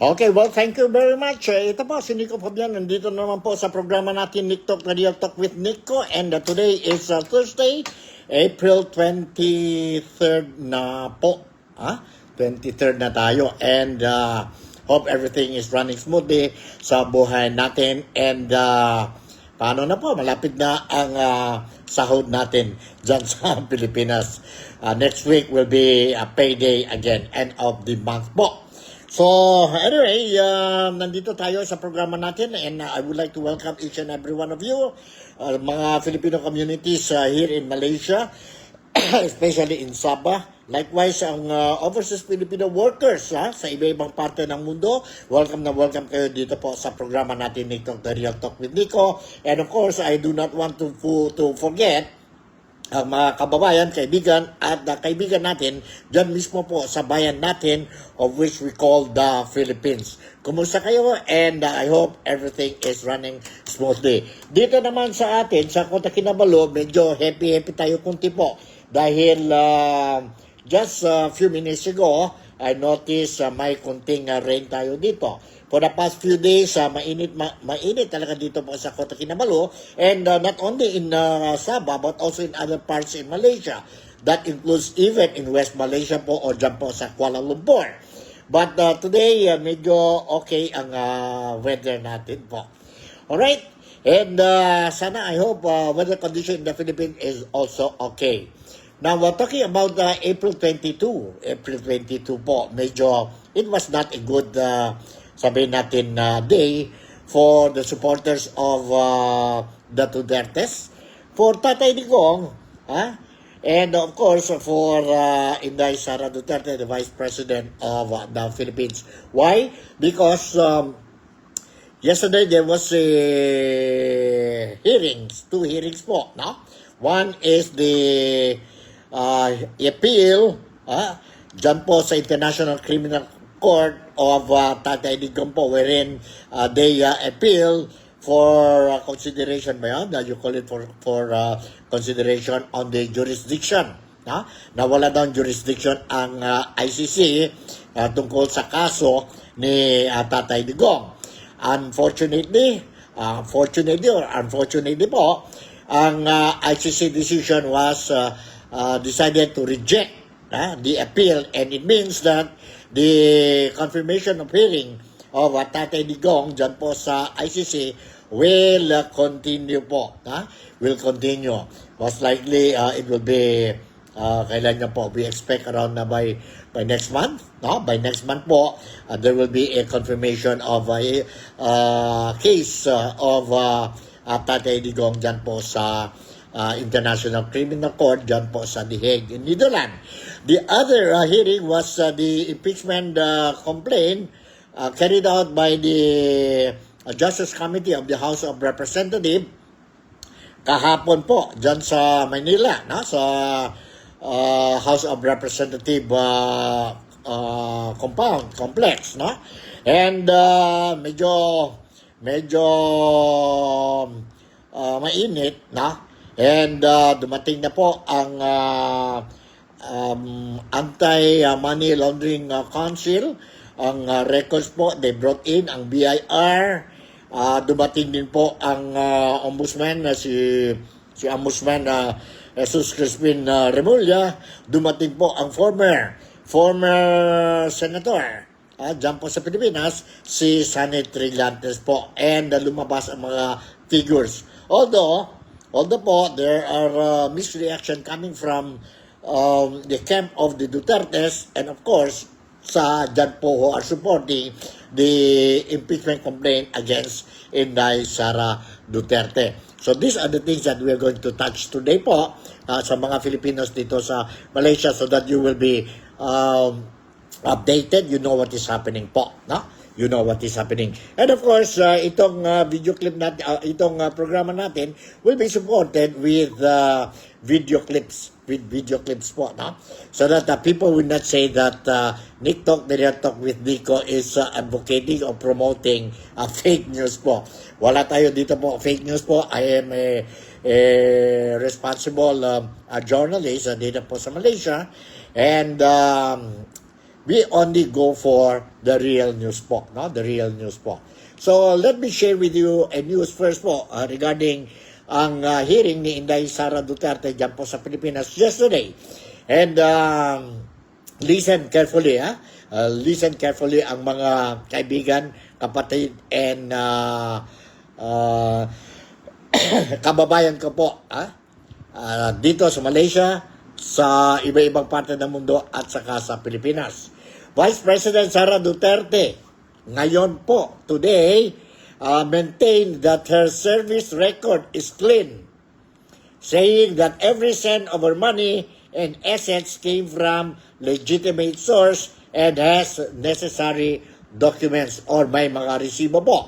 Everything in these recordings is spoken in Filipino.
Okay, well, thank you very much. Ito po, si Nico Fabian. Nandito naman po sa programa natin, Nick Talk, na Real Talk with Nico. And today is Thursday, April 23rd na po. 23rd na tayo. And hope everything is running smoothly sa buhay natin. And paano na po, malapit na ang sahod natin dyan sa Pilipinas. Next week will be a payday again, end of the month po. So, anyway, nandito tayo sa programa natin and I would like to welcome each and every one of you, mga Filipino communities here in Malaysia, especially in Sabah. Likewise, ang overseas Filipino workers sa iba-ibang parte ng mundo, welcome na welcome kayo dito po sa programa natin, Nick Talk, The Real Talk with Nico. And of course, I do not want to forget ang mga kababayan, kaibigan at kaibigan natin dyan mismo po sa bayan natin of which we call the Philippines. Kumusta kayo? And I hope everything is running smoothly. Dito naman sa atin, sa Kota Kinabalu, medyo happy tayo kunti po. Dahil just a few minutes ago, I noticed may kunting rain tayo dito. For the past few days, mainit talaga dito po sa Kota Kinabalu. And not only in Sabah, but also in other parts in Malaysia. That includes even in West Malaysia po o dyan po sa Kuala Lumpur. But today, medyo okay ang weather natin po. Alright? And sana, I hope weather condition in the Philippines is also okay. Now, we're talking about April 22. April 22 po, medyo, it was not a good sabihin natin day for the supporters of the Dutertes, for Tatay Digong, and of course for Inday Sara Duterte, the Vice President of the Philippines. Why? Because yesterday there was two hearings po, no? One is the appeal dyan po sa International Criminal Court of Tatay Digong po, wherein they appeal for consideration ba yan? You call it for consideration on the jurisdiction. Nawala daw jurisdiction ang ICC tungkol sa kaso ni Tatay Digong. Unfortunately po, ang ICC decision was decided to reject the appeal, and it means that the confirmation of hearing of Tatay Digong dyan po sa ICC will continue po. Will continue. Most likely, it will be, kailan niya po, we expect around na by next month. By next month po, there will be a confirmation of a case of Tatay Digong dyan po sa International Criminal Court dyan po sa The Hague in Netherlands. The other hearing was the impeachment complaint carried out by the Justice Committee of the House of Representatives kahapon po dyan sa Manila, sa House of Representatives complex. And medyo mainit, and dumating na po ang Anti-Money Laundering Council, ang records po, they brought in ang BIR, dumating din po ang ombudsman na si Ombudsman Jesus Crispin Remulla, dumating po ang former senator dyan po sa Pilipinas, si Sonny Trillanes po, and lumabas ang mga figures. Although po, there are mixed reaction coming from the camp of the Dutertes, and of course, sa dyan po who are supporting the impeachment complaint against Inday Sara Duterte. So these are the things that we are going to touch today po sa mga Filipinos dito sa Malaysia, so that you will be updated, you know what is happening po, You know what is happening. And of course, itong video clip natin, itong programa natin will be supported with video clips po, so that people will not say that Nick Talk, The Real Talk with Nico is advocating or promoting fake news po. Wala tayo dito po fake news po. I am a responsible journalist dito po sa Malaysia, and we only go for the real news po, no? The real news po. So, let me share with you a news first po regarding ang hearing ni Inday Sara Duterte dyan po sa Pilipinas yesterday. And listen carefully, listen carefully ang mga kaibigan, kapatid, and kababayan ko po, dito sa Malaysia, sa iba-ibang parte ng mundo at saka sa Pilipinas. Vice President Sara Duterte, ngayon po, today, maintained that her service record is clean, saying that every cent of her money and assets came from legitimate source and has necessary documents or may mga resibo po.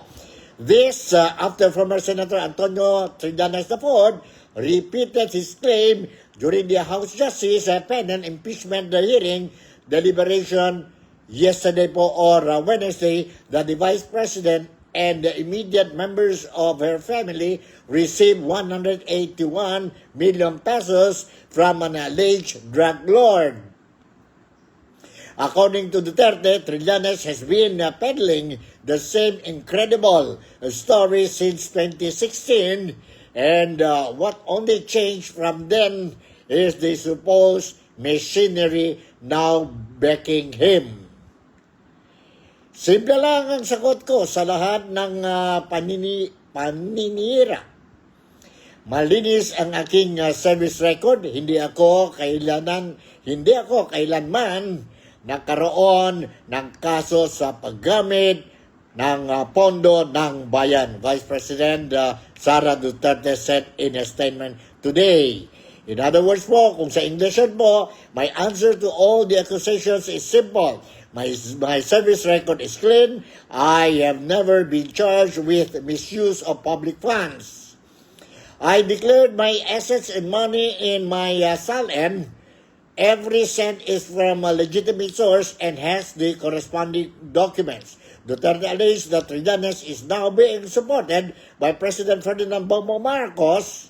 This after former Senator Antonio Trillanes IV repeated his claim during the House Justice Panel impeachment hearing deliberation yesterday po or Wednesday that the Vice President and the immediate members of her family received 181 million pesos from an alleged drug lord. According to Duterte, Trillanes has been peddling the same incredible story since 2016, and what only changed from then is the supposed machinery now backing him. Simple lang ang sagot ko sa lahat ng paninira. Malinis ang aking service record. Hindi ako kailanman nagkaroon ng kaso sa paggamit ng pondo ng bayan. Vice President Sara Duterte said in a statement today. In other words po, kung sa English po, my answer to all the accusations is simple. My service record is clean. I have never been charged with misuse of public funds. I declared my assets and money in my SALN. Every cent is from a legitimate source and has the corresponding documents. Duterte alleged that Trillanes is now being supported by President Ferdinand Bongbong Marcos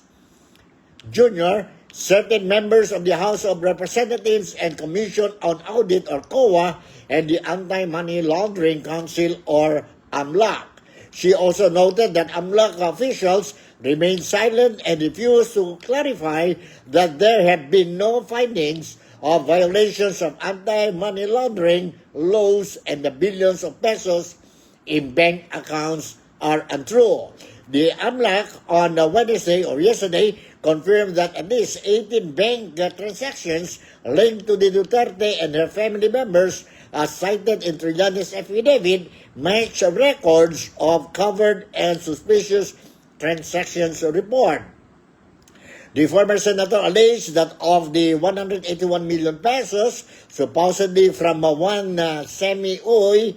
Jr., certain members of the House of Representatives and Commission on Audit or COA, and the Anti-Money Laundering Council or AMLAC. She also noted that AMLAC officials remain silent and refuse to clarify that there have been no findings of violations of anti-money laundering laws and the billions of pesos in bank accounts are untrue. The AMLAC on Wednesday or yesterday confirmed that at least 18 bank transactions linked to the Duterte and her family members, as cited in Trillanes' affidavit, match records of covered and suspicious transactions report. The former senator alleged that of the 181 million pesos, supposedly from one semi-uy,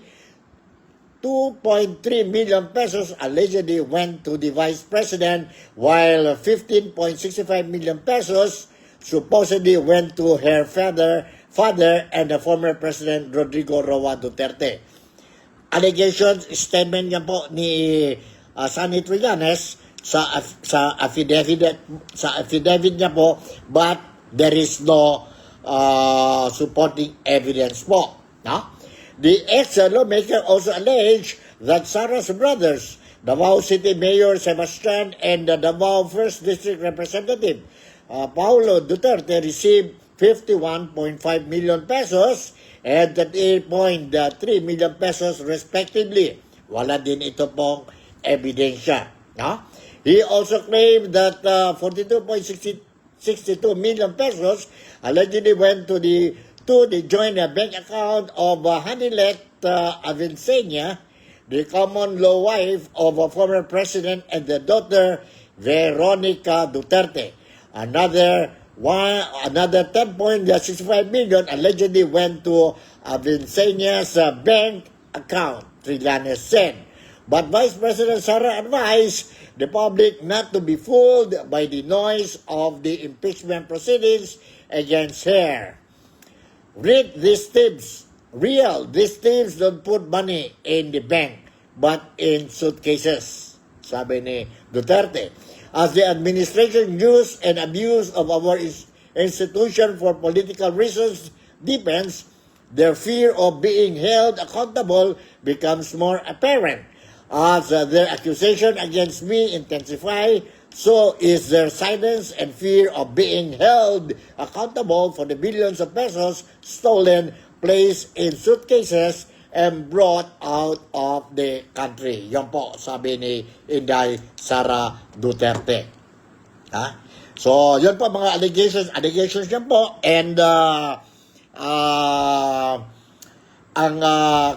2.3 million pesos allegedly went to the vice president, while 15.65 million pesos supposedly went to her father and the former President Rodrigo Roa Duterte. Allegations, statement niya po ni Sonny Trillanes sa affidavit niya po, but there is no supporting evidence po. No? The ex-lawmaker also alleged that Sara's brothers, Davao City Mayor Sebastian and the Davao 1st District Representative Paulo Duterte received 51.5 million pesos and 38.3 million pesos respectively. Wala din ito pong ebidensya. No? He also claimed that 42.62 million pesos allegedly went to the joint bank account of Hanilet Avincenia, the common law wife of a former president and the daughter Veronica Duterte. Another 10.65 million allegedly went to Avincenia's bank account, Trillanes said. But Vice President Sara advised the public not to be fooled by the noise of the impeachment proceedings against her. Read these tips. Real. These tips don't put money in the bank, but in suitcases, sabi ni Duterte. As the administration use and abuse of our institution for political reasons deepens, their fear of being held accountable becomes more apparent. As their accusation against me intensify, so is their silence and fear of being held accountable for the billions of pesos stolen, placed in suitcases, and brought out of the country. Yan po, sabi ni Inday Sara Duterte. Ha? So, yun po mga allegations yan po. And ang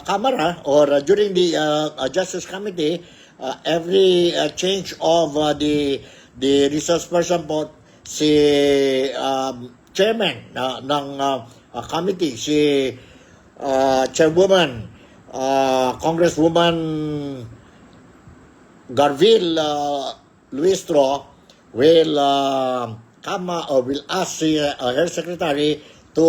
Kamara or during the Justice Committee, every change of the resource person po, si chairman ng committee, si chairwoman, Congresswoman Garville Luistro will will ask her secretary to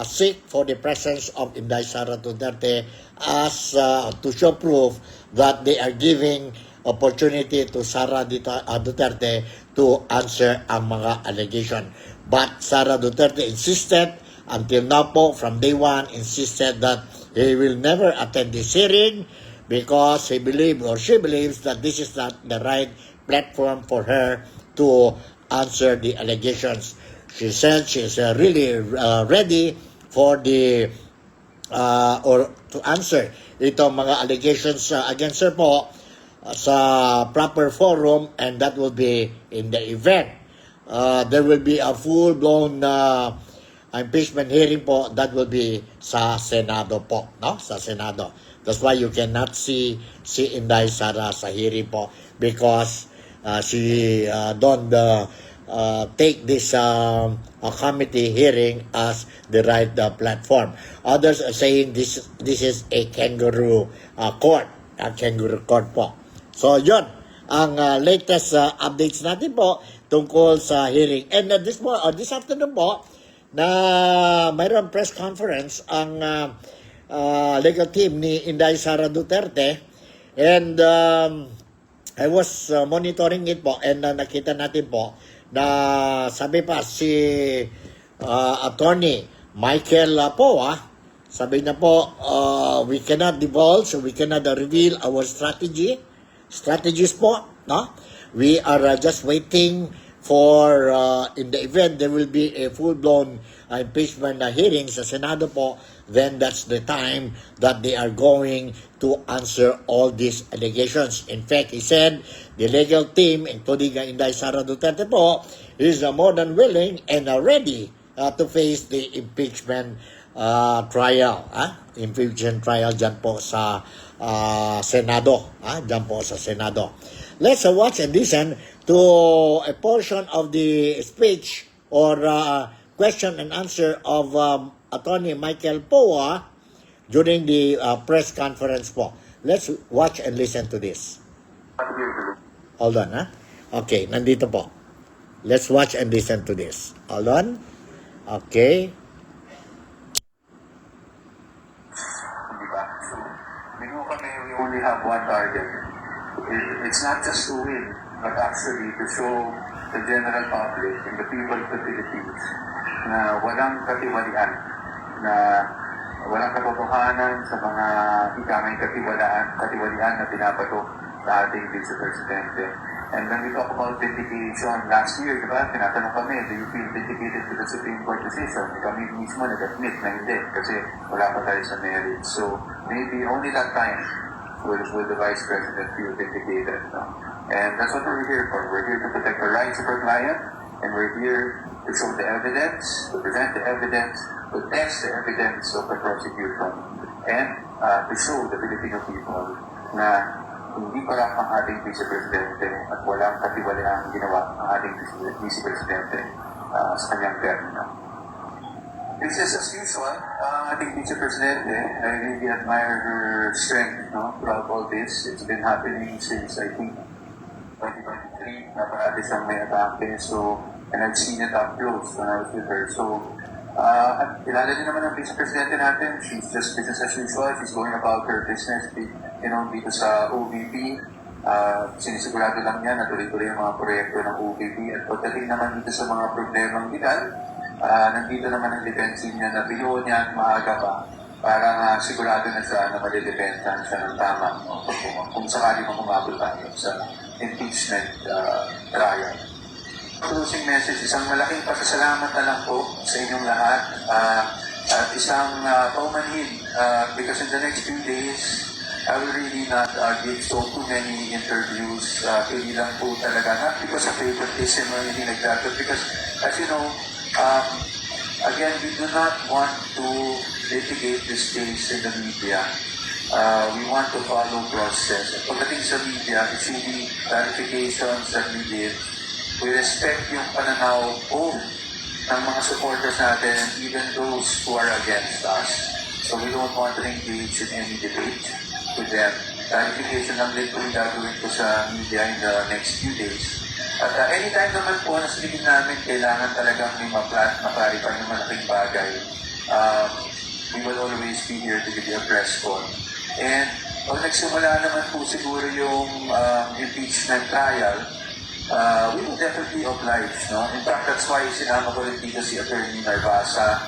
seek for the presence of Inday Sara Duterte as to show proof that they are giving opportunity to Sara Duterte to answer ang mga allegation. But Sara Duterte insisted, until now po, from day one, insisted that he will never attend this hearing because he believes or she believes that this is not the right platform for her to answer the allegations. She said she is really ready for the or to answer itong mga allegations against her po sa proper forum, and that will be in the event. There will be a full-blown impeachment hearing po that will be sa Senado po, no? Sa Senado. That's why you cannot see si Inday Sara sa hearing po because she don't take this committee hearing as the right platform. Others are saying this is a kangaroo court, a kangaroo court po. So yun ang latest updates natin po tungkol sa hearing. And this afternoon po, na mayroon press conference ang legal team ni Inday Sara Duterte, and I was monitoring it po, and nakita natin po na sabi pa si attorney Michael Poa, sabi niya po, we cannot divulge, we cannot reveal our strategies po, no? We are just waiting for in the event there will be a full-blown impeachment hearing sa Senado po, then that's the time that they are going to answer all these allegations. In fact, he said the legal team, including Inday Sara Duterte po, is more than willing and ready to face the impeachment trial. Impeachment trial dyan po sa Senado. Dyan po sa Senado. Let's watch and listen to a portion of the speech or question and answer of Attorney Michael Poa during the press conference po. Let's watch and listen to this. Hold on, Okay, nandito po. Let's watch and listen to this. Hold on. Okay. Diba? So, we only have one target. It's not just to win, but actually to show the general public and the people of the Philippines na walang katiwalian, na walang katotohanan sa mga ikamay katiwalian na pinapatok sa ating Vice Presidente. And when we talk about vindication, last year, di ba, tinatanong kami, do you feel vindicated to the Supreme Court decision? Kami mismo nag-admit na hindi kasi wala pa tayo sa merit. So, maybe only that time will the Vice President feel vindicated. No? And that's what we're here for. We're here to protect the rights of our client, and we're here to show the evidence, to present the evidence, to test the evidence of the prosecution, and to show the Filipino people na hindi para ang ating Vice Presidente at walang katiwaliang ginawa ang ating Vice Presidente sa kanyang termino. This is as usual, ating Vice Presidente. I really admire her strength throughout all this. It's been happening since, I think, 2023, na parati siyang may atake. So, and I've seen it up close when I was with her. So, at kilala din naman ang Vice Presidente natin. She's just business as usual. She's going about her business, dito sa OVP. Sinisigurado lang niya na tuloy-tuloy ang mga proyekto ng OVP. At pagdating naman dito sa mga problemang legal, nandito naman ang defensive niya na binuo niya at maaga pa para sigurado na siya na madidepensan siya ng tama kung sakali mang umabot tayo sa impeachment trial. Closing message, isang malaking pasasalamat na lang po sa inyong lahat at isang paumanhin because in the next few days, I will really not give so too many interviews. Hindi lang po talaga, not because of favoritism or anything like that, but because, as you know, again, we do not want to litigate this case in the media. We want to follow process. At pagdating sa media, it's really clarifications that we give. We respect yung pananaw po ng mga supporters natin and even those who are against us. So we don't want to engage in any debate with them. Clarification lang din po yung gagawin ko sa media in the next few days. At anytime naman po na sa tingin namin kailangan talagang may ma-clarify ng malaking bagay, we will always be here to give you a press call. And pag nagsimula naman po siguro yung impeachment trial, we will definitely oblige, no? In fact, that's why sinama ko rin dito si Attorney Narvasa,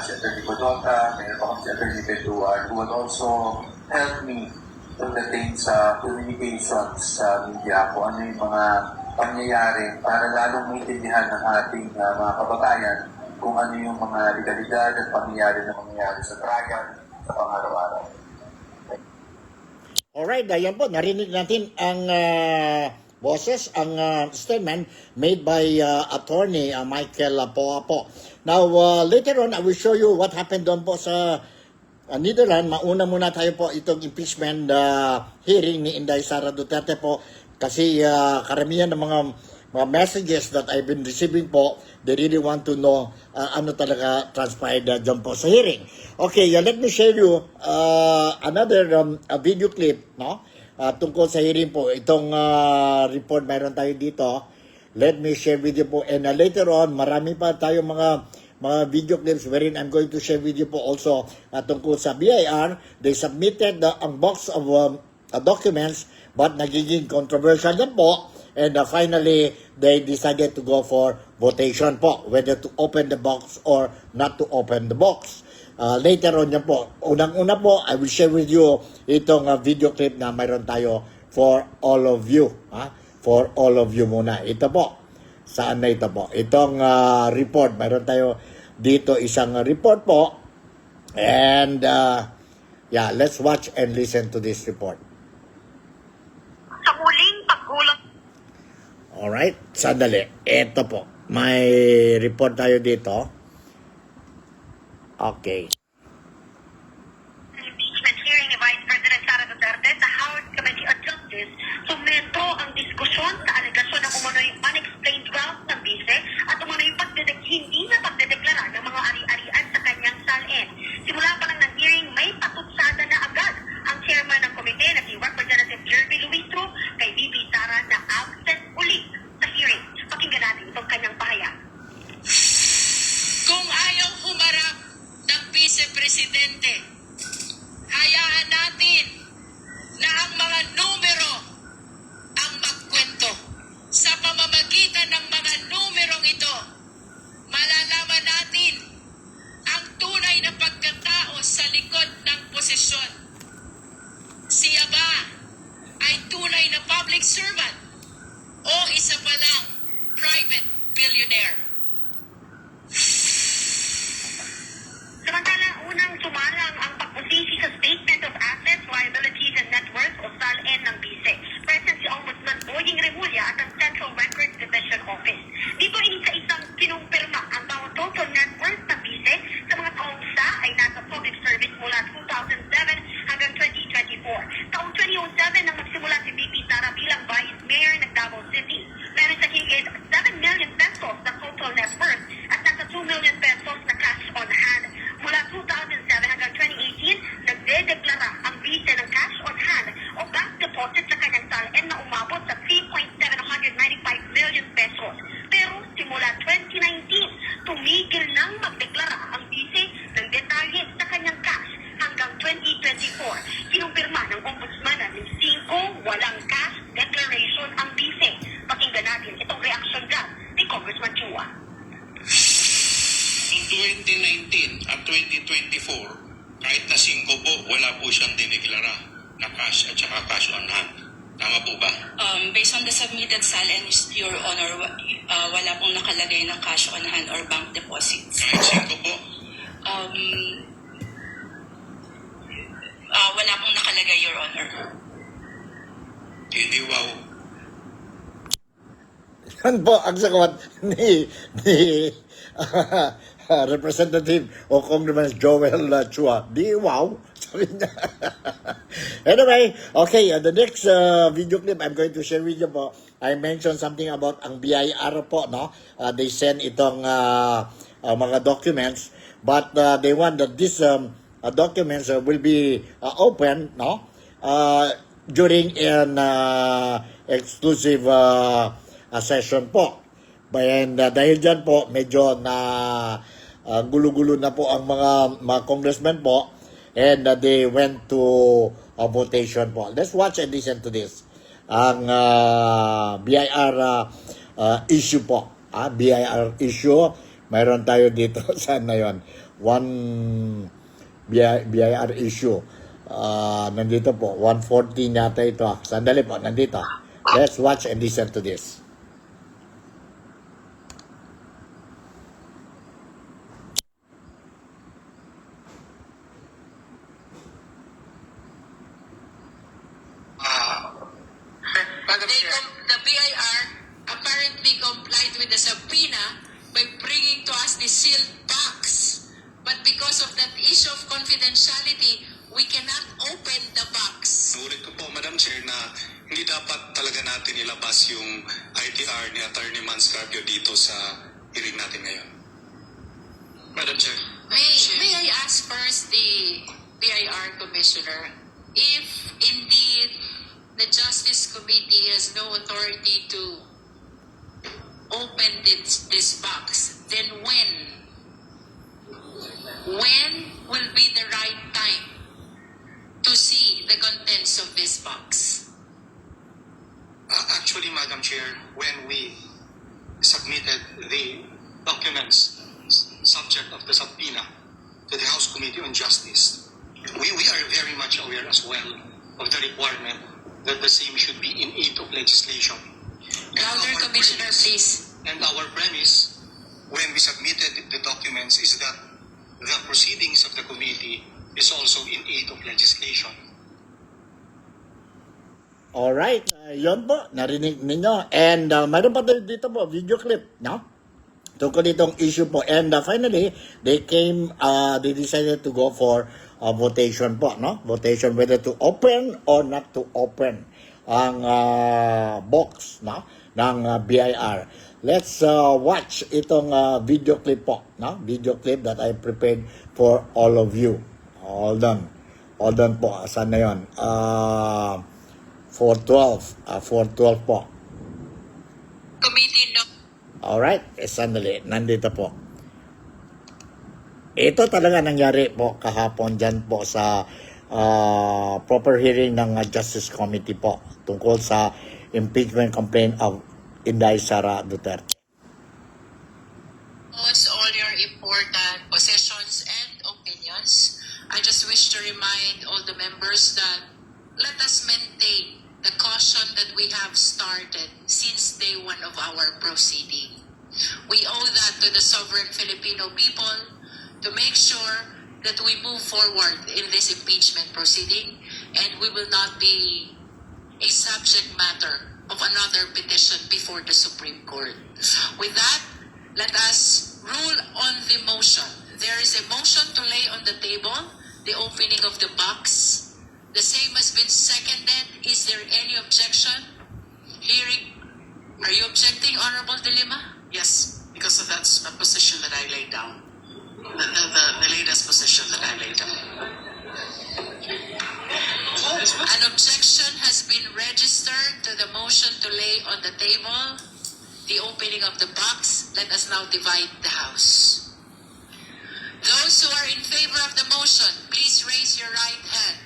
si Attorney Bodota, mayroon pa si Attorney Benduan, who will also help me pagdating sa communications sa media, kung ano yung mga pangyayari para lalong maintindihan ng ating mga kababayan kung ano yung mga legalidad at pangyayari na mangyayari sa trial sa pang-araw-araw. Alright, ayan po, narinig natin ang boses, ang statement made by Attorney Michael Poa po. Now, later on, I will show you what happened doon po sa Netherlands. Mauna muna tayo po itong impeachment hearing ni Inday Sara Duterte po kasi karamihan ng mga messages that I've been receiving po, they really want to know ano talaga transpired dyan po sa hearing. Okay, let me share you another video clip, no? Tungkol sa hearing po. Itong report mayroon tayo dito. Let me share with you po. And later on, marami pa tayo mga video clips wherein I'm going to share with you po also tungkol sa BIR. They submitted ang box of documents but nagiging controversial din po. And finally, they decided to go for votation po, whether to open the box or not to open the box. Later on yan po. Unang-una po, I will share with you itong video clip na mayroon tayo for all of you. For all of you muna. Ito po. Saan na ito po? Itong report. Mayroon tayo dito isang report po. And yeah, let's watch and listen to this report. Sa muling paggulat. Alright, sandali. Ito po. May report tayo dito. Okay. Impeachment hearing ni Vice President Sara Duterte sa House Committee on Justice, sumento ang diskusyon sa alegasyon ng umano'y unexplained wealth ng bise at umano'y hindi na pagdedeklara ng mga ari-arian sa kanyang salin. Simula pa lang ng hearing, may patutsada na agad ang chairman ng komite na si Representative Jerby Luistro kay VP Sara na absent uli sa hearing. Pakinggan natin itong kanyang pahayag. Kung ayaw humarap ng Vice-Presidente, hayaan natin na ang mga numero ang magkwento. Sa pamamagitan ng mga numerong ito, malalaman natin ang tunay na pagkatao sa likod ng posisyon. Siya ba ay tunay na public servant o isa pa lang private billionaire? Samantala, unang sumalang ang pagbusisi sa Statement of Assets, Liabilities and Net Worth o SALN ng BISE. Present si Ombudsman Boying Remulla at ang Central Records Division Office. Dito isa-isang kinumpirma ang bawat total net worth ng BISE sa mga taong sa ay nasa public service mula 2007 hanggang 2024. Taong 2007 nang magsimula si VP Sara bilang Vice Mayor ng Davao City. Meron sa higit 7 million pesos na total net worth at nasa 2 million pesos na cash on hand. Mula 2007 hanggang 2018, nagdedeklara ang BISE ng cash on hand o bank deposit sa kanyang SALN na umabot sa 3.795 million pesos. Pero simula 2019, tumigil nang magdeklara ang BISE ng detalye sa kanyang cash hanggang 2024. Kinumpirma ng Ombudsman na ng 5 walang cash declaration ang BISE. wala po siyang dineklara na cash at saka cash on hand. Tama po ba? Based on the submitted SALN, Your Honor, wala pong nakalagay na cash on hand or bank deposits. Kahit 5 po? Wala pong nakalagay, Your Honor. Hindi wow. Yan po ang sagot ni Representative o Congressman Joel Chua. Di wow, sabi niya. Anyway, okay, the next video clip I'm going to share with you po, I mentioned something about ang BIR po, no? They send itong mga documents, but they want that these documents will be open, no? During an exclusive session po. And dahil dyan po, medyo na gulo-gulo na po ang mga congressmen po, and they went to a votation po. Let's watch and listen to this. Ang BIR issue po. BIR issue, mayroon tayo dito. Saan na yun? One BIR issue. Nandito po, 114 yata ito. Sandali po, nandito. Let's watch and listen to this. The BIR apparently complied with the subpoena by bringing to us the sealed box. But because of that issue of confidentiality, we cannot open the box. Ulit ko po, Madam Chair, na hindi dapat talaga natin ilabas yung ITR ni Attorney Manscarpio dito sa hearing natin ngayon. Madam Chair. May I ask first the BIR Commissioner, if indeed the Justice Committee has no authority to open this box, then when will be the right time to see the contents of this box? Actually, Madam Chair, when we submitted the documents subject of the subpoena to the House Committee on Justice, we are very much aware as well of the requirement that the same should be in aid of legislation. Louder, Commissioner, please. And our premise when we submitted the documents is that the proceedings of the committee is also in aid of legislation. Alright, yun po, narinig ninyo. And mayroon pa tayo dito po, video clip, no? Tungkol ditong issue po. And finally, they decided to go for a votation po, no? Votation whether to open or not to open ang box, no? Ng BIR. Let's watch itong video clip po, no? Video clip that I prepared for all of you. Hold on po, saan na yun? 412 po. Committee no. Alright, sandali, nandito po. Ito talaga nangyari po kahapon dyan po sa proper hearing ng Justice Committee po tungkol sa impeachment complaint of Inday Sara Duterte. All your important possessions and opinions. I just wish to remind all the members that let us maintain the caution that we have started since day one of our proceeding. We owe that to the sovereign Filipino people to make sure that we move forward in this impeachment proceeding, and we will not be a subject matter of another petition before the Supreme Court. With that, let us rule on the motion. There is a motion to lay on the table the opening of the box. The same has been seconded. Is there any objection? Hearing. Are you objecting, Honorable De Lima? Yes, because of that's a position that I laid down. The latest position that I laid down. An objection has been registered to the motion to lay on the table the opening of the box. Let us now divide the House. Those who are in favor of the motion, please raise your right hand.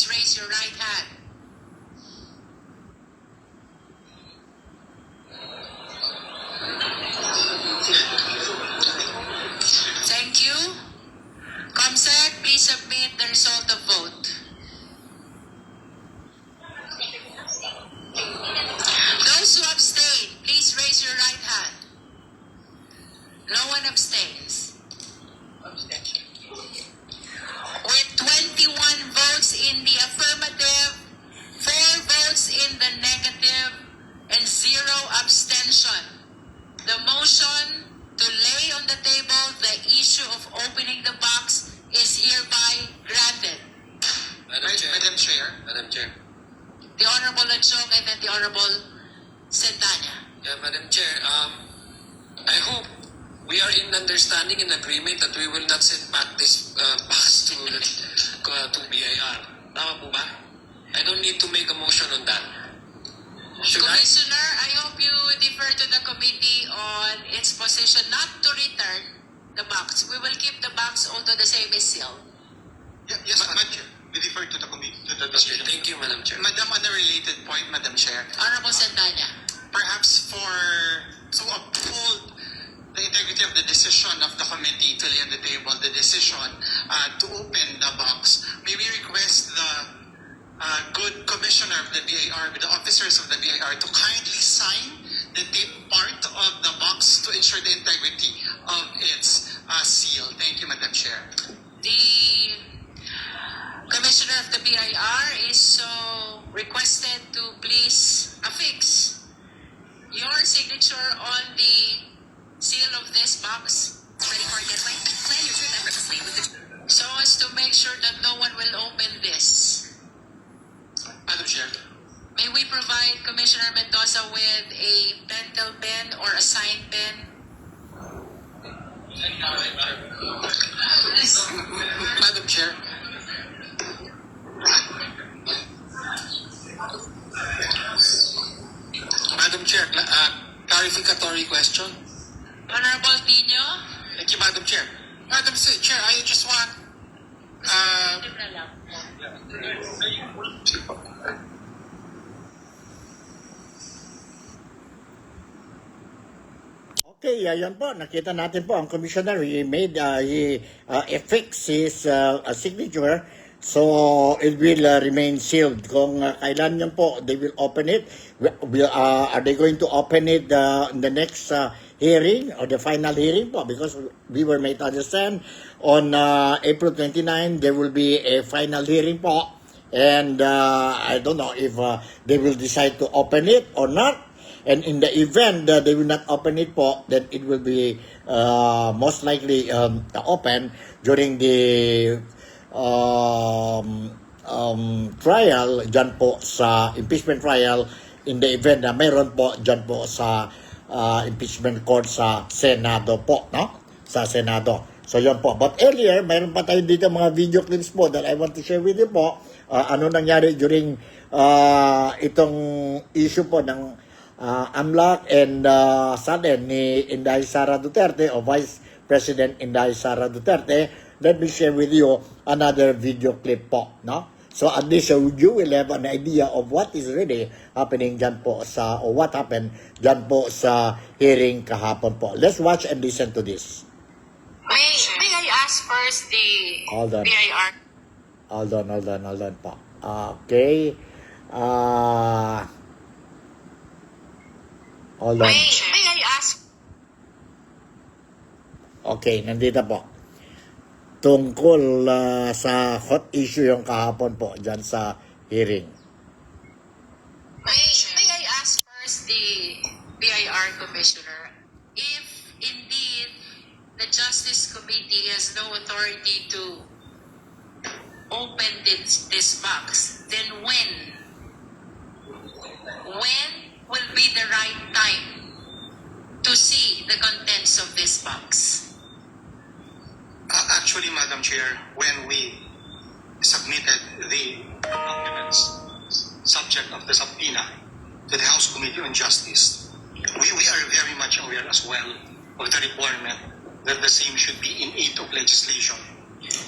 please raise your right hand. Thank you. Comsec, please submit the result of vote. Those who abstain, please raise your right hand. No one abstains. With 21 votes in the affirmative, 4 votes in the negative, and 0 abstention, the motion to lay on the table the issue of opening the box is hereby granted. Madam Chair. The Honorable Lachong and then the Honorable Sentanya. Yeah, Madam Chair, I hope we are in understanding and agreement that we will not send back this box to BIR. Tama po ba? I don't need to make a motion on that. Should I? Commissioner, I hope you defer to the committee on its position not to return the box. We will keep the box although the same is sealed. Yes, Madam Chair. We defer to the committee, to the decision. Thank you, Madam Chair. Madam, on a related point, Madam Chair, Honorable Sentanya. perhaps to uphold the integrity of the decision of the committee to lay on the table the decision to open the box, may we request the good commissioner of the BIR, the officers of the BIR, to kindly sign the taped part of the box to ensure the integrity of its seal. Thank you, Madam Chair. The Commissioner of the BIR is so requested to please affix your signature on the seal of this box. Ready for a getaway? Plan your trip effortlessly with the... So as to make sure that no one will open this. Madam Chair. May we provide Commissioner Mendoza with a pentel pen or a sign pen? Madam Chair. Madam Chair, clarificatory question. Honorable Tino? Thank you, Madam Chair. Madam Chair, I just want Okay, ayan po. Nakita natin po ang commissioner. He made, he affixed his signature. So, it will remain sealed. Kung kailan yan po, they will open it. Are they going to open it in the next hearing or the final hearing po? Because we were made to understand on April 29, there will be a final hearing po. And I don't know if they will decide to open it or not. And in the event that they will not open it po, then it will be most likely open during the trial dyan po sa impeachment trial in the event na mayroon po dyan po sa impeachment court sa Senado po, no? Sa Senado. So yun po. But earlier, mayroon pa tayo dito mga video clips po that I want to share with you po. Ano nangyari during itong issue po ng AMLAC and sudden ni Inday Sara Duterte o Vice President Inday Sara Duterte. Let me share with you another video clip po, no? So at least you will have an idea of what is really happening dyan po sa, or what happened dyan po sa hearing kahapon po. Let's watch and listen to this. May I ask first the Hold on. BIR? Hold on po. Okay. Hold on. May I ask? Okay, nandito po. Tungkol sa hot issue yung kahapon po dyan sa hearing. May I ask first the BIR Commissioner if indeed the Justice Committee has no authority to open this box, then when will be the right time to see the contents of this box? Actually, Madam Chair, when we submitted the documents subject of the subpoena to the House Committee on Justice, we are very much aware as well of the requirement that the same should be in aid of legislation.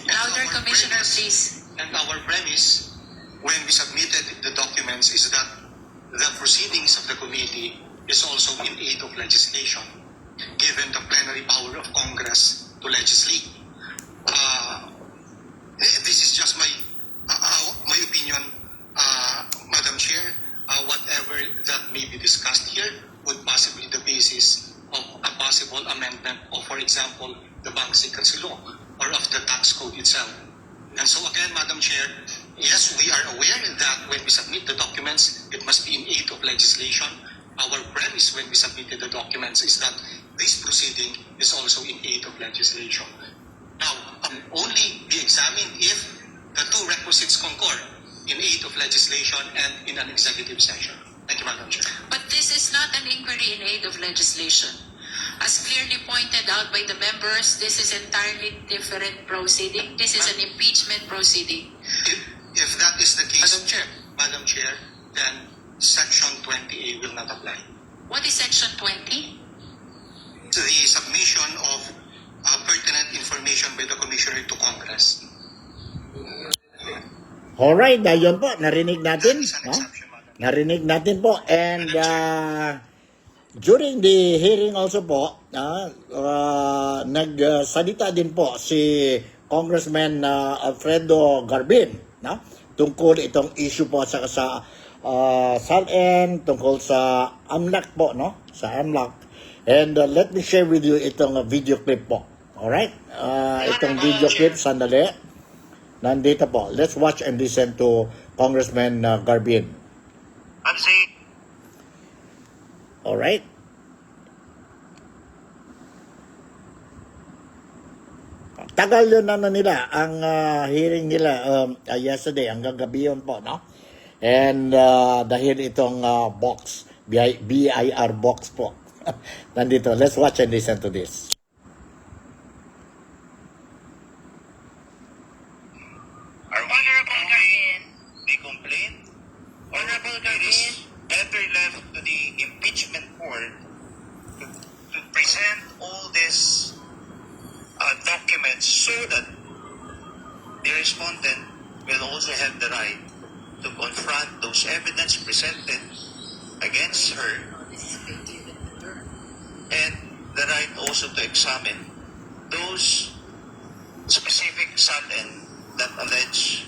Louder, Commissioner, please. And our premise when we submitted the documents is that the proceedings of the committee is also in aid of legislation, given the plenary power of Congress to legislate. This is just my opinion, Madam Chair. Whatever that may be discussed here would possibly be the basis of a possible amendment of, for example, the Bank Secrecy Law or of the tax code itself. And so again, Madam Chair, yes, we are aware that when we submit the documents, it must be in aid of legislation. Our premise when we submitted the documents is that this proceeding is also in aid of legislation. Now, only be examined if the two requisites concur in aid of legislation and in an executive session. Thank you, Madam Chair. But this is not an inquiry in aid of legislation. As clearly pointed out by the members, this is entirely different proceeding. This is an impeachment proceeding. If that is the case, Madam Chair, then Section 20A will not apply. What is Section 20? The submission of pertinent information by the Commissioner to Congress. Alright, yun po, narinig natin. That is an No? exception, Madam. Narinig natin po. And during the hearing also po, nagsalita din po si Congressman Alfredo Garbin, no? Tungkol itong issue po sa SALN, tungkol sa AMLAC po, no? Sa AMLAC. And let me share with you itong video clip po. Alright? Itong video clip, sandali. Nandito po. Let's watch and listen to Congressman Garbin. I'm saying, Alright? Tagal yun na nila, ang hearing nila yesterday, hanggang gabi yun po, no? And dahil itong box, BIR box po. Nandito, let's watch and listen to this. are we Honorable Garbin. the complaint? Honorable It is Garbin. better left to the impeachment court to present all these documents so that the respondent will also have the right to confront those evidence presented against her and the right also to examine those specific SALN that allege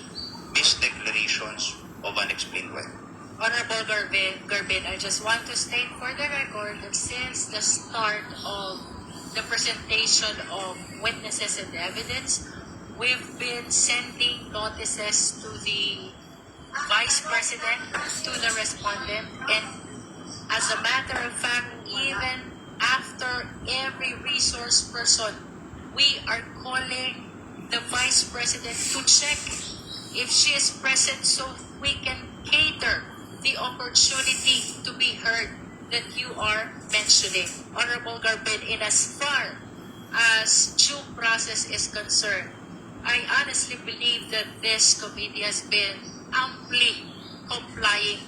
misdeclarations of unexplained wealth. Honorable Garbin, I just want to state for the record that since the start of the presentation of witnesses and evidence, we've been sending notices to the Vice President, to the respondent, and as a matter of fact, even after every resource person, we are calling the Vice President to check if she is present so we can cater the opportunity to be heard that you are mentioning. Honorable Garbin, in as far as due process is concerned, I honestly believe that this committee has been amply complying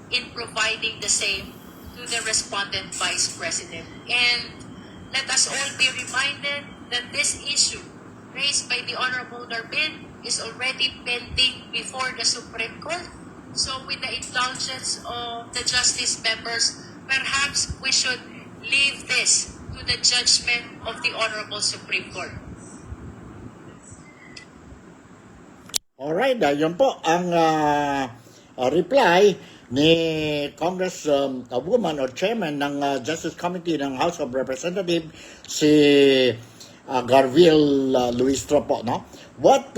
in providing the same to the respondent Vice President. And let us all be reminded that this issue raised by the Honorable Garbin is already pending before the Supreme Court. So with the indulgence of the justice members, perhaps we should leave this to the judgment of the Honorable Supreme Court. Alright, yun po ang reply ni Congresswoman or Chairman ng Justice Committee ng House of Representatives, si Garville Luistro po, no? What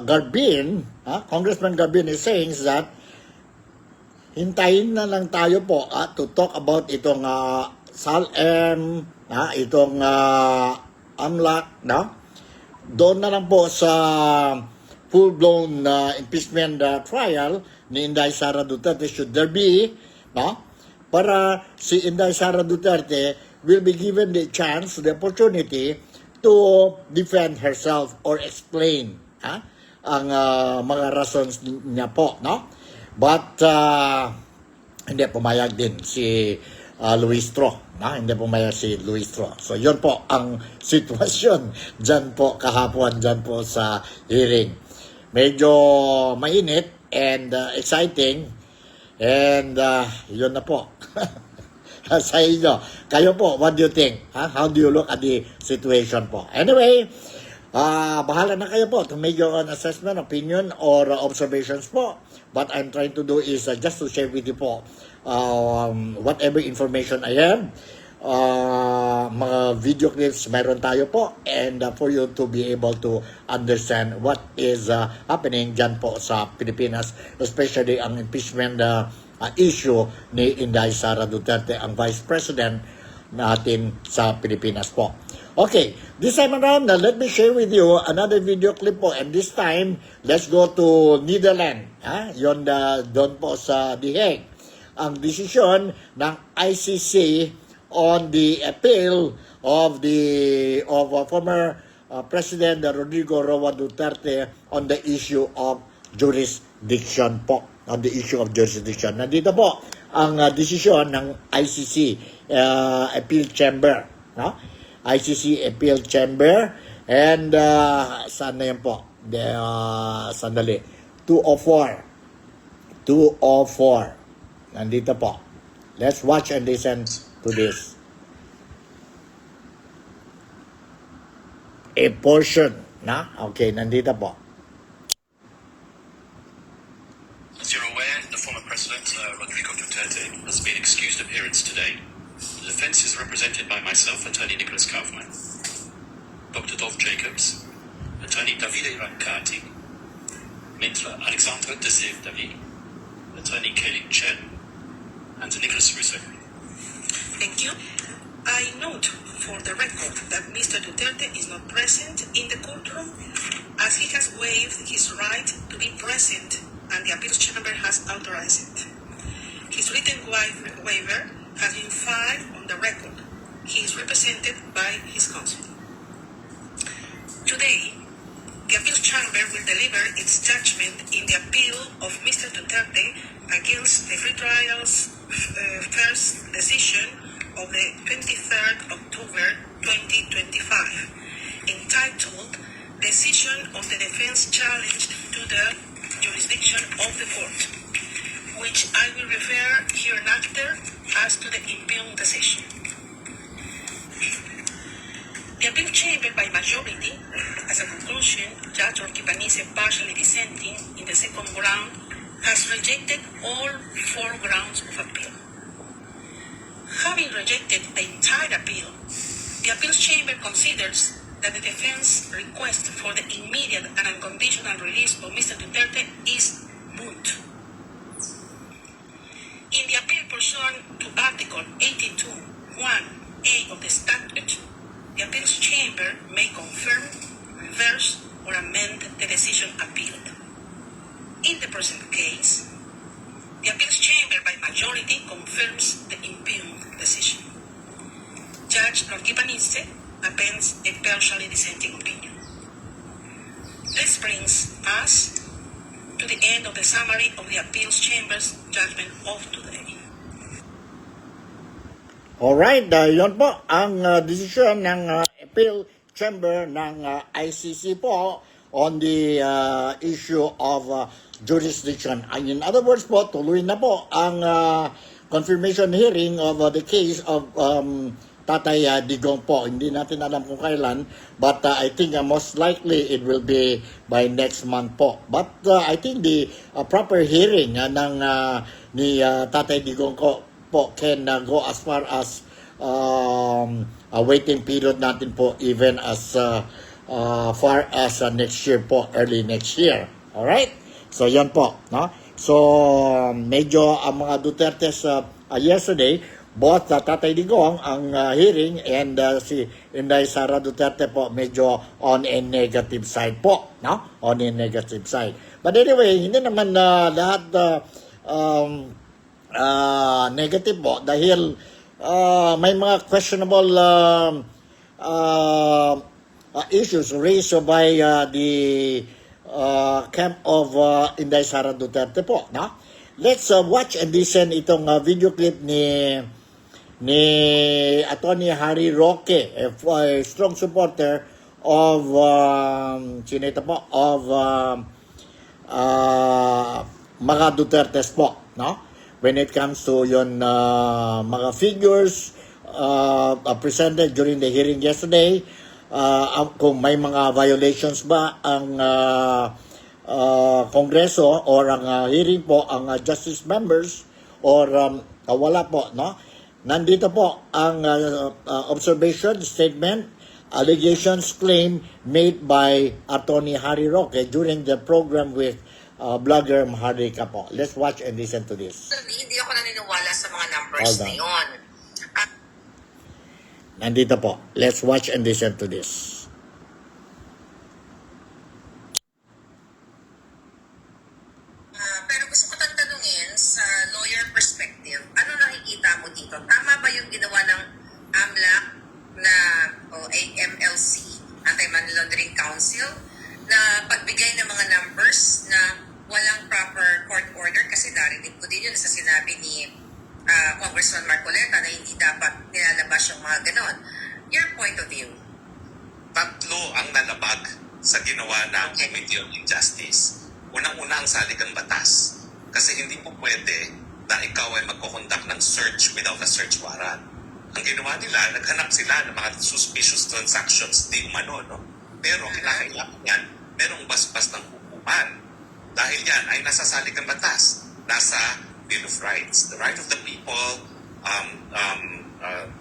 Garbin, Congressman Garbin is saying is that hintayin na lang tayo po to talk about itong SALN, itong AMLAC, no? Doon na lang po sa full-blown impeachment trial ni Inday Sara Duterte, should there be, no? Para si Inday Sara Duterte will be given the chance, the opportunity to defend herself or explain ang mga reasons niya po, no? But hindi pumayag din si Luistro, no? Hindi pumayag si Luistro. So yun po ang sitwasyon dyan po kahapon, dyan po sa hearing. medyo mainit and exciting. And yun na po. Sa inyo. Kayo po, what do you think? How do you look at the situation po? Anyway, bahala na kayo po to make your own assessment, opinion, or observations po. What I'm trying to do is just to share with you po whatever information I have. Mga video clips meron tayo po, and for you to be able to understand what is happening dyan po sa Pilipinas, especially ang impeachment issue ni Inday Sara Duterte, ang Vice President natin sa Pilipinas po. Okay, this time around, let me share with you another video clip po, and this time, let's go to Netherlands. Yon doon po sa The Hague. Ang desisyon ng ICC on the appeal of former President Rodrigo Roa Duterte on the issue of jurisdiction po. On the issue of jurisdiction. Nandito po ang desisyon ng ICC Appeal Chamber. No? ICC Appeal Chamber. And saan na yan po? Sandali. 204. Nandito po. Let's watch and listen to this. A portion. Okay, nandito po. As you're aware, the former President, Rodrigo Duterte, has made excused appearance today. The defense is represented by myself, Attorney Nicholas Kaufman, Dr. Dolph Jacobs, Attorney Davide Rancati, Maître Alexandre Desir David, Attorney Kelly Chen, and Nicholas Russo. Thank you. I note for the record that Mr. Duterte is not present in the courtroom as he has waived his right to be present and the appeals chamber has authorized it. His written waiver has been filed on the record. He is represented by his counsel. Today, the appeals chamber will deliver its judgment in the appeal of Mr. Duterte against the free trial's first decision of the 23rd October 2025, entitled Decision on the Defense Challenge to the Jurisdiction of the Court, which I will refer hereinafter as to the impugned decision. The appeal chamber by majority, as a conclusion, Judge Orquipanise partially dissenting in the second round, has rejected all 4 grounds of appeal. Having rejected the entire appeal, the appeals chamber considers that the defense request for the immediate and unconditional release of Mr. Duterte is moot. In the appeal pursuant to Article 82(1)(a) of the statute, the appeals chamber may confirm, reverse, or amend the decision appealed. In the present case, the appeals chamber by majority confirms the impugned decision. Judge Orquipanise appends a partially dissenting opinion. This brings us to the end of the summary of the appeals chamber's judgment of today. Alright, yun po ang decision ng appeal chamber ng ICC po on the issue of jurisdiction. In other words po, tuloy na po ang confirmation hearing of the case of Tatay Digong po. Hindi natin alam kung kailan, but I think most likely it will be by next month po. But I think the proper hearing ni Tatay Digong po can go as far as a waiting period natin po, even as far as next year po, early next year. Alright? So, yan po. No? So, medyo ang mga Dutertes yesterday, both Tatay Digong ang hearing and si Inday Sara Duterte po medyo on a negative side po. No? On a negative side. But anyway, hindi naman lahat negative po dahil may mga questionable issues raised by the camp of Inday Sara Duterte po. No? Let's watch and listen itong video clip ni Attorney Harry Roque, a strong supporter of mga Dutertes po, no? When it comes to yon mga figures presented during the hearing yesterday, kung may mga violations ba ang Kongreso or ang hearing po ang justice members or wala po, no? Nandito po ang observation statement, allegations, claim made by Attorney Harry Roque during the program with blogger Maharlika po. Let's watch and listen to this. Hindi ako naniniwala sa mga numbers na yun. Nandito po. Let's watch and listen to this. Pero gusto ko tanungin sa lawyer perspective, ano nakikita mo dito? Tama ba yung ginawa ng AMLAC na o AMLC, Anti-Money Laundering Council, na pagbigay ng mga numbers na walang proper court order? Kasi narinig ko din yun sa sinabi ni Congressman Marcoleta na hindi dapat nilalabas yung mga ganon. Your point of view? Tatlo ang nalabag sa ginawa ng Committee on Injustice. Unang-una ang saligang batas. Kasi hindi po pwede na ikaw ay magkukonduct ng search without a search warrant. Ang ginawa nila, naghanap sila ng mga suspicious transactions, di umano, no? Pero kinakailangan yan, merong basbas ng hukuman. Dahil yan ay nasa saligang batas, nasa Bill of Rights. The right of the people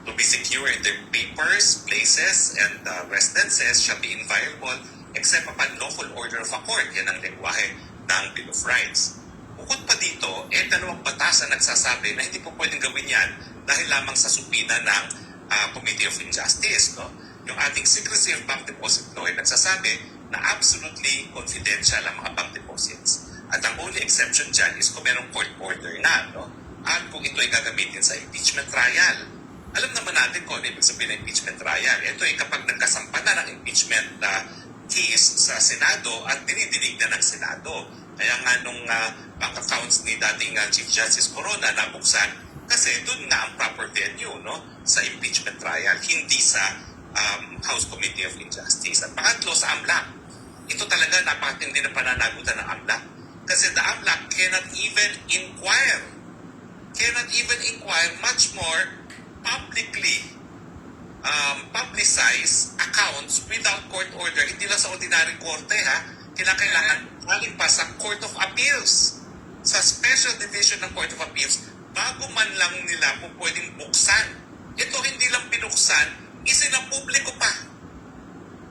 to be secure in their papers, places, and residences shall be inviolable except upon lawful order of a court. Yan ang lengguwahe ng Bill of Rights. Bukod pa dito, dalawang batas ang nagsasabi na hindi po pwedeng gawin yan dahil lamang sa supina ng Committee of Injustice. No? Yung ating Secrecy of Bank Deposit Law ay nagsasabi na absolutely confidential ang mga bank deposits. At ang only exception dyan is kung merong court order na. No? At kung ito ay gagamitin sa impeachment trial. Alam naman natin kung ano ibig sabihin ng impeachment trial. Ito ay kapag nagkasampa na ng impeachment case sa Senado at dinidinig na ng Senado. Kaya nga nung bank accounts ni dating Chief Justice Corona nabuksan kasi doon na ang proper venue, no, sa impeachment trial, hindi sa House Committee of Injustice. At pangatlo sa AMLAC, ito talaga napakatindi na pananagutan ng AMLAC. Kasi the AMLAC cannot even inquire, much more publicly publicize accounts without court order. Hindi lang sa ordinary korte, ha? Kailangan galing pa sa Court of Appeals, sa Special Division ng Court of Appeals, bago man lang nila po pwedeng buksan. Ito hindi lang binuksan, isinapubliko pa.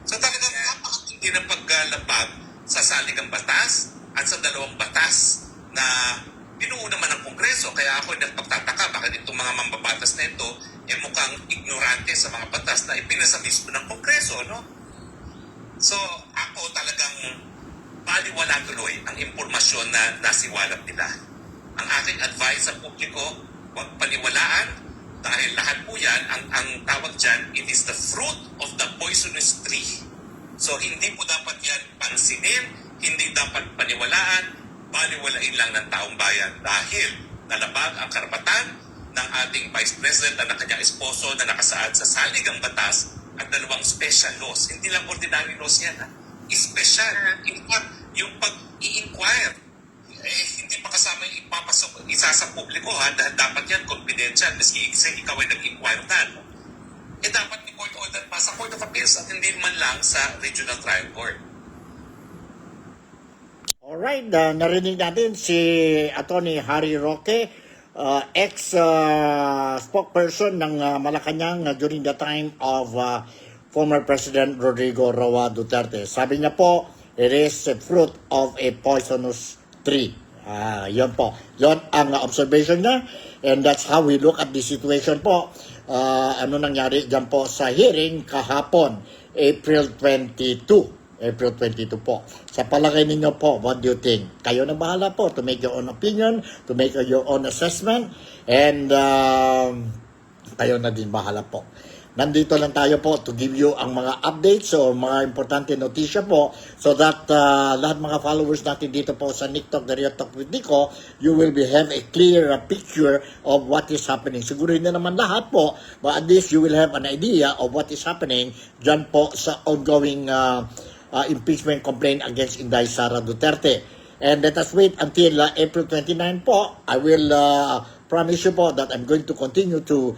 So talagang napakatindi ng paglalabag sa saligang batas at sa dalawang batas na binuo naman ng Kongreso. Kaya ako nagpagtataka bakit itong mga mambabatas na ito mukhang ignorante sa mga batas na ipinasa mismo ng Kongreso, no? So, ako talagang baliwala tuloy ang impormasyon na nasiwalat nila. Ang aking advice sa publiko, huwag paniwalaan dahil lahat po yan, ang tawag dyan, it is the fruit of the poisonous tree. So, hindi po dapat yan pansinin, hindi dapat paniwalaan, baliwalain lang ng taong bayan dahil nalabag ang karapatan ng ating Vice President at ng kanyang esposo na nakasaad sa saligang batas at dalawang special laws. Hindi lang ordinary laws yan, ha? Special. In fact, yung pag-i-inquire, hindi pa kasama yung ipapasok isa sa publiko, ha? Dahil dapat yan confidential. Maski ikaw ay nag-inquire na, no? Dapat ni court order pa sa Court of Appeals at hindi man lang sa Regional Trial Court. Alright, narinig natin si Attorney Harry Roque, ex-spokesperson ng Malacanang during the time of former President Rodrigo Roa Duterte. Sabi niya po, it is a fruit of a poisonous tree. Yun po. Yun ang observation niya. And that's how we look at the situation po. Ano nangyari dyan po sa hearing kahapon, April 22 po. Sa palagay ninyo po, what do you think? Kayo na bahala po to make your own opinion, to make your own assessment, and kayo na din bahala po. Nandito lang tayo po to give you ang mga updates o mga importante notisya po so that lahat mga followers natin dito po sa Nick Talk, The Real Talk with Nico, you will have a clear picture of what is happening. Siguro hindi naman lahat po, but at least you will have an idea of what is happening dyan po sa ongoing impeachment complaint against Inday Sara Duterte. And let us wait until April 29 po. I will promise you po that I'm going to continue to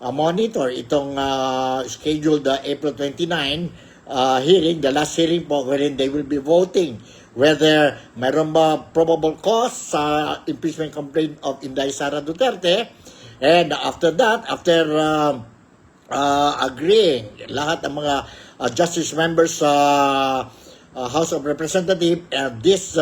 monitor itong scheduled April 29 hearing, the last hearing po, wherein they will be voting whether mayroon ba probable cause sa impeachment complaint of Inday Sara Duterte. And after that, after agreeing lahat ng mga justice members sa House of Representatives, this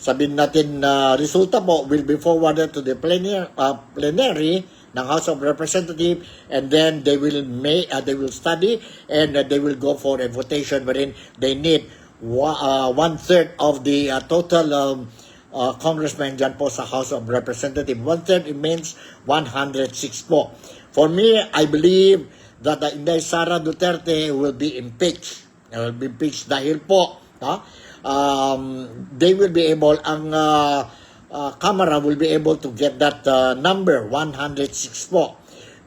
sabihin natin resulta po will be forwarded to the plenary ng House of Representatives, and then they will study and they will go for a votation wherein they need 1/3 of the total congressmen dyan po sa House of Representatives. 1/3 means 106 po. For me, I believe that the Inday Sara Duterte will be impeached. Dahil po they will be able, ang Camera will be able to get that number, 106 po.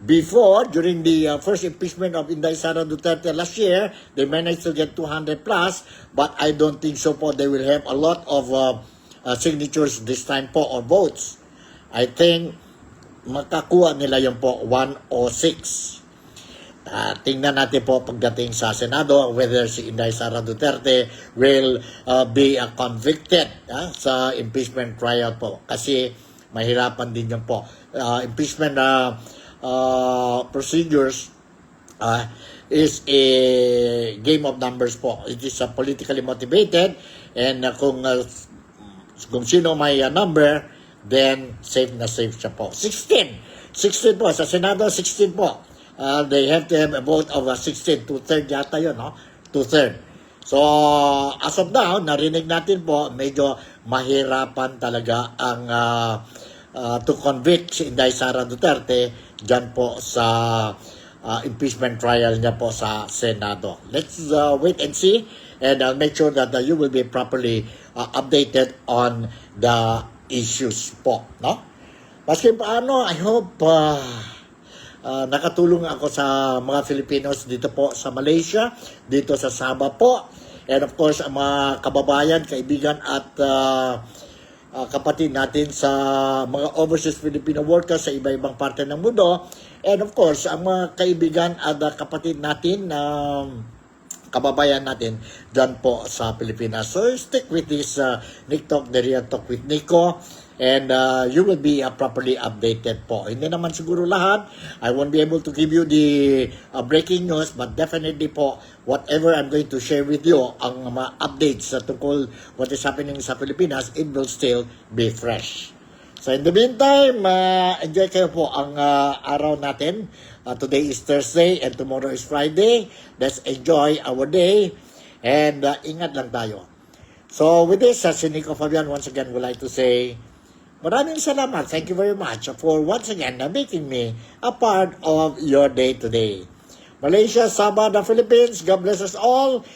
Before, during the first impeachment of Inday Sara Duterte last year, they managed to get 200 plus, but I don't think so po. They will have a lot of signatures this time po, or votes. I think makakuha nila yung po 106. Tingnan natin po pagdating sa Senado whether si Inday Sara Duterte will be convicted sa impeachment trial po. Kasi mahirapan din yan po. Impeachment procedures is a game of numbers po. It is politically motivated, and kung sino may number, then safe na safe siya po. 16 po. Sa Senado, 16 po. They have to have a vote of 16, 2/3 yata yun, no? 2/3. So, as of now, narinig natin po, medyo mahirapan talaga ang to convict si Inday Sara Duterte dyan po sa impeachment trial niya po sa Senado. Let's wait and see, and I'll make sure that you will be properly updated on the issues po, no? Maski paano, I hope nakatulong ako sa mga Filipinos dito po sa Malaysia, dito sa Sabah po, and of course ang mga kababayan, kaibigan at kapatid natin sa mga overseas Filipino workers sa iba-ibang parte ng mundo, and of course ang mga kaibigan at kapatid natin, kababayan natin dyan po sa Pilipinas. So stick with this Nick Talk, the Real Talk with Nico, and you will be properly updated po. Hindi naman siguro lahat. I won't be able to give you the breaking news, but definitely po, whatever I'm going to share with you, ang mga updates tungkol what is happening sa Pilipinas, it will still be fresh. So in the meantime, enjoy kayo po ang araw natin. Today is Thursday and tomorrow is Friday. Let's enjoy our day, and ingat lang tayo. So with this, si Nico Fabian once again would like to say, maraming salamat. Thank you very much for once again making me a part of your day today. Malaysia, Sabah, the Philippines, God bless us all.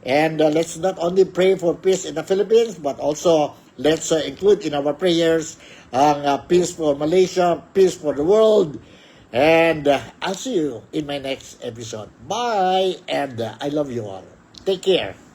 And let's not only pray for peace in the Philippines, but also let's include in our prayers ang peace for Malaysia, peace for the world. And I'll see you in my next episode. Bye! And I love you all. Take care.